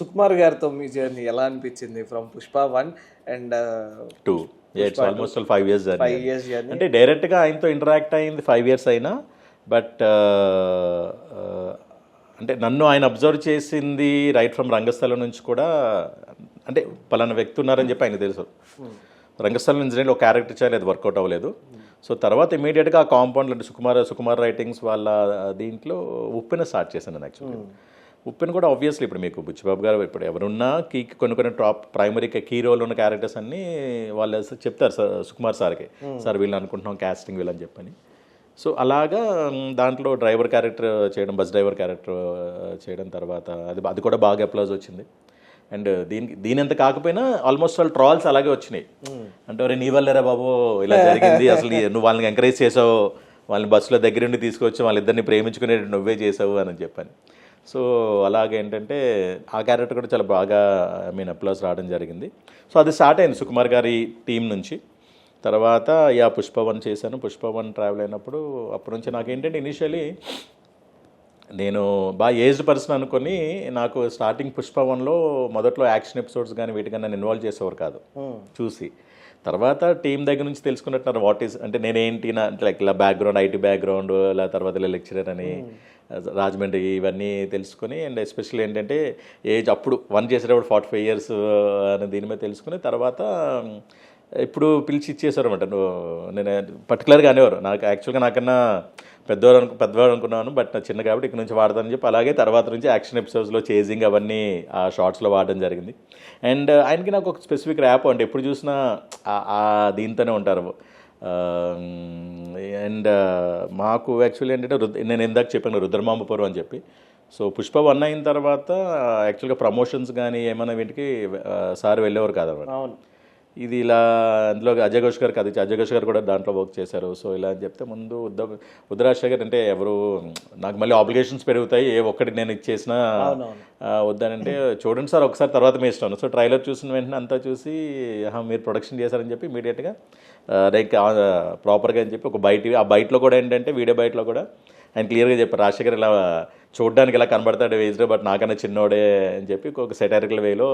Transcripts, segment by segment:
సుకుమార్ గారితో మీ జర్నీ ఎలా అనిపించింది from Pushpa 1 and 2? It's almost 5 years journey. 5 years journey. అంటే డైరెక్ట్గా ఆయనతో ఇంటరాక్ట్ అయింది 5 years అయినా, బట్ అంటే నన్ను ఆయన అబ్జర్వ్ చేసింది రైట్ ఫ్రమ్ రంగస్థలం నుంచి కూడా. అంటే పలానా వ్యక్తి ఉన్నారని చెప్పి ఆయన తెలుసు. రంగస్థలం ఇన్సిడెంట్ ఒక క్యారెక్టర్ చేయాలి, అది వర్కౌట్ అవ్వలేదు. సో తర్వాత ఇమీడియట్గా ఆ కాంపౌండ్లో అంటే సుకుమార్ రైటింగ్స్ వాళ్ళ దీంట్లో ఉప్పెన స్టార్ట్ చేశాను నేను యాక్చువల్గా. ఉప్పెన కూడా ఆబ్వియస్లీ ఇప్పుడు మీకు బుచ్చిబాబు గారు ఇప్పుడు ఎవరున్నా కొన్ని టాప్ ప్రైమరీ కీ రోల్ ఉన్న క్యారెక్టర్స్ అన్నీ వాళ్ళు చెప్తారు సుకుమార్ సార్కి, సార్ వీళ్ళని అనుకుంటున్నాం క్యాస్టింగ్ వీళ్ళని చెప్పని. సో అలాగా దాంట్లో డ్రైవర్ క్యారెక్టర్ చేయడం, బస్ డ్రైవర్ క్యారెక్టర్ చేయడం తర్వాత అది కూడా బాగా అప్లాజ్ వచ్చింది. అండ్ దీని ఎంత కాకపోయినా ఆల్మోస్ట్ వాళ్ళు ట్రాల్స్ అలాగే వచ్చినాయి. అంటే నీ వల్లేరా బాబు ఇలా జరిగింది, అసలు నువ్వు వాళ్ళని ఎంకరేజ్ చేసావు, వాళ్ళని బస్సులో దగ్గరుండి తీసుకొచ్చి వాళ్ళిద్దరిని ప్రేమించుకునే నువ్వే చేసావు అని చెప్పని. సో అలాగేంటంటే ఆ క్యారెక్టర్ కూడా చాలా బాగా అప్లాస్ రావడం జరిగింది. సో అది స్టార్ట్ అయింది సుకుమార్ గారి టీం నుంచి. తర్వాత పుష్ప 1 చేశాను. పుష్ప 1 ట్రావెల్ అయినప్పుడు అప్పటి నుంచి నాకేంటంటే ఇనిషియలీ నేను బాగా ఏజ్డ్ పర్సన్ అనుకొని నాకు స్టార్టింగ్ పుష్ప 1లో మొదట్లో యాక్షన్ ఎపిసోడ్స్ కానీ వీటికి నన్ను ఇన్వాల్వ్ చేసేవారు కాదు చూసి. తర్వాత టీం దగ్గర నుంచి తెలుసుకున్నట్టున్నారు వాట్ ఈస్ అంటే నేనేంటి నా లైక్ ఇలా బ్యాక్గ్రౌండ్, ఐటీ బ్యాక్గ్రౌండ్, ఇలా తర్వాత ఇలా లెక్చరర్ అని రాజమండ్రి ఇవన్నీ తెలుసుకొని. అండ్ ఎస్పెషల్లీ ఏంటంటే ఏజ్ అప్పుడు 1 చేసేటప్పుడు 45 years అని దీని మీద తెలుసుకుని తర్వాత ఇప్పుడు పిలిచి ఇచ్చేసారు అనమాట. నేను పర్టికులర్గా అనేవారు నాకు యాక్చువల్గా నాకన్నా పెద్దవాడు అనుకున్నాను, బట్ నా చిన్న కాబట్టి ఇక్కడ నుంచి వాడతానని చెప్పి అలాగే తర్వాత నుంచి యాక్షన్ ఎపిసోడ్స్లో చేజింగ్ అవన్నీ ఆ షార్ట్స్లో వాడడం జరిగింది. అండ్ ఆయనకి నాకు ఒక స్పెసిఫిక్ ర్యాప్ అంటే ఎప్పుడు చూసినా దీంతోనే ఉంటారు. అండ్ మాకు యాక్చువల్లీ ఏంటంటే నేను ఇందాక చెప్పాను రుద్రమాంబపురం అని చెప్పి. సో పుష్ప 1 అయిన తర్వాత యాక్చువల్గా ప్రమోషన్స్ కానీ ఏమైనా వీటికి సార్ వెళ్ళేవారు కాదన్నమాట. ఇది ఇలా అందులో అజయ్ ఘోష్ గారు అజయ్ ఘోష్ గారు కూడా దాంట్లో వర్క్ చేశారు. సో ఇలా అని చెప్తే ముందు ఉద్దరాజశేఖర్ అంటే ఎవరు నాకు మళ్ళీ ఆబ్లిగేషన్స్ పెరుగుతాయి, ఏ ఒక్కటి నేను ఇచ్చేసినా వద్దానంటే చూడండి సార్ ఒకసారి తర్వాత మీ ఇష్టం. సో ట్రైలర్ చూసిన వెంటనే అంతా చూసి మీరు ప్రొడక్షన్ చేశారని చెప్పి ఇమీడియట్గా లైక్ ప్రాపర్గా అని చెప్పి ఒక ఆ బయటలో కూడా ఏంటంటే వీడియో బయటలో కూడా ఆయన క్లియర్గా చెప్పారు, రాజశేఖర్ ఇలా చూడడానికి ఇలా కనబడతాడు ఏజ్లో బట్ నాకన్నా చిన్నోడే అని చెప్పి ఒక సెటారికల్ వేలో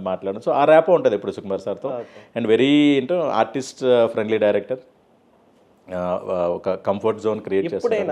మాట్లాడడం. సో ఆ ర్యాప్ ఉంటుంది ఇప్పుడు సుకుమార్ సార్తో. And very artist friendly director, ఒక కంఫర్ట్ జోన్ క్రియేట్ చేస్తారు.